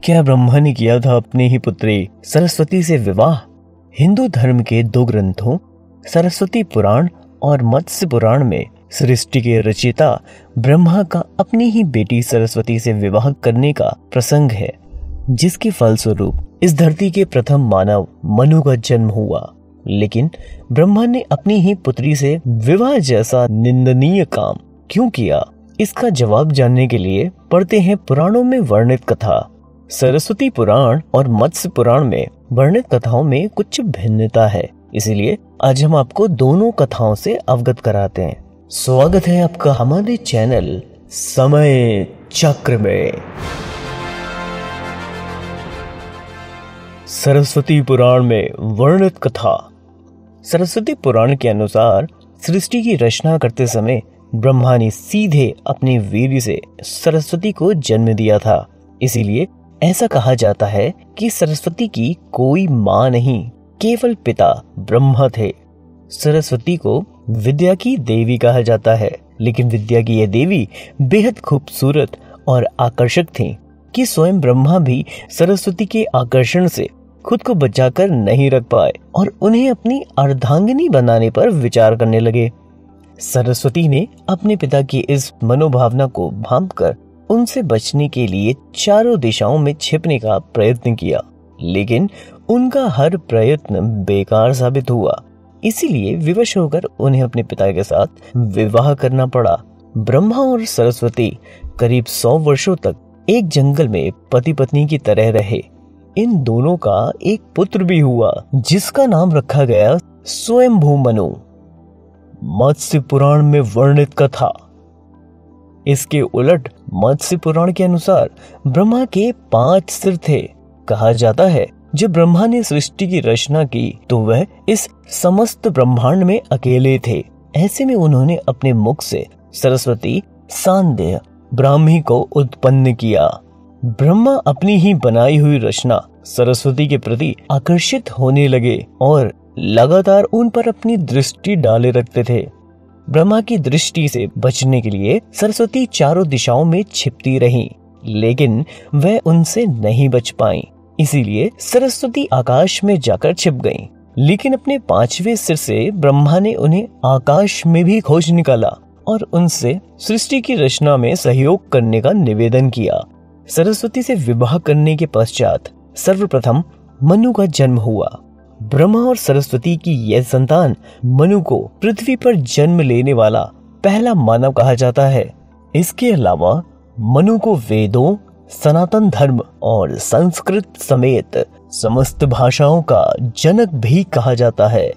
क्या ब्रह्मा ने किया था अपनी ही पुत्री सरस्वती से विवाह? हिंदू धर्म के दो ग्रंथों सरस्वती पुराण और मत्स्य पुराण में सृष्टि के रचयिता ब्रह्मा का अपनी ही बेटी सरस्वती से विवाह करने का प्रसंग है, जिसके फलस्वरूप इस धरती के प्रथम मानव मनु का जन्म हुआ। लेकिन ब्रह्मा ने अपनी ही पुत्री से विवाह जैसा निंदनीय काम क्यों किया? इसका जवाब जानने के लिए पढ़ते हैं पुराणों में वर्णित कथा। सरस्वती पुराण और मत्स्य पुराण में वर्णित कथाओं में कुछ भिन्नता है, इसीलिए आज हम आपको दोनों कथाओं से अवगत कराते हैं। स्वागत है आपका हमारे चैनल समय चक्र में। सरस्वती पुराण में वर्णित कथा। सरस्वती पुराण के अनुसार सृष्टि की रचना करते समय ब्रह्मा ने सीधे अपने वीर्य से सरस्वती को जन्म दिया था। इसीलिए ऐसा कहा जाता है कि सरस्वती की कोई मां नहीं, केवल पिता ब्रह्मा थे। सरस्वती को विद्या की देवी कहा जाता है, लेकिन विद्या की यह देवी बेहद खूबसूरत और आकर्षक थी कि स्वयं ब्रह्मा भी सरस्वती के आकर्षण से खुद को बचाकर नहीं रख पाए और उन्हें अपनी अर्धांगिनी बनाने पर विचार करने लगे। सरस्वती ने अपने पिता की इस मनोभावना को भांपकर उनसे बचने के लिए चारों दिशाओं में छिपने का प्रयत्न किया, लेकिन उनका हर प्रयत्न बेकार साबित हुआ। इसीलिए विवश होकर उन्हें अपने पिता के साथ विवाह करना पड़ा। ब्रह्मा और सरस्वती करीब 100 वर्षों तक एक जंगल में पति पत्नी की तरह रहे। इन दोनों का एक पुत्र भी हुआ, जिसका नाम रखा गया स्वयंभू मनु। मत्स्य पुराण में वर्णित कथा। इसके उलट मत्स्य पुराण के अनुसार ब्रह्मा के 5 सिर थे। कहा जाता है जब ब्रह्मा ने सृष्टि की रचना की तो वह इस समस्त ब्रह्मांड में अकेले थे। ऐसे में उन्होंने अपने मुख से सरस्वती सांध्य ब्राह्मी को उत्पन्न किया। ब्रह्मा अपनी ही बनाई हुई रचना सरस्वती के प्रति आकर्षित होने लगे और लगातार उन पर अपनी दृष्टि डाले रखते थे। ब्रह्मा की दृष्टि से बचने के लिए सरस्वती चारों दिशाओं में छिपती रहीं, लेकिन वह उनसे नहीं बच पाईं। इसीलिए सरस्वती आकाश में जाकर छिप गईं। लेकिन अपने 5वें सिर से ब्रह्मा ने उन्हें आकाश में भी खोज निकाला और उनसे सृष्टि की रचना में सहयोग करने का निवेदन किया। सरस्वती से विवाह करने के पश्चात सर्वप्रथम मनु का जन्म हुआ। ब्रह्मा और सरस्वती की यह संतान मनु को पृथ्वी पर जन्म लेने वाला पहला मानव कहा जाता है। इसके अलावा मनु को वेदों, सनातन धर्म और संस्कृत समेत समस्त भाषाओं का जनक भी कहा जाता है।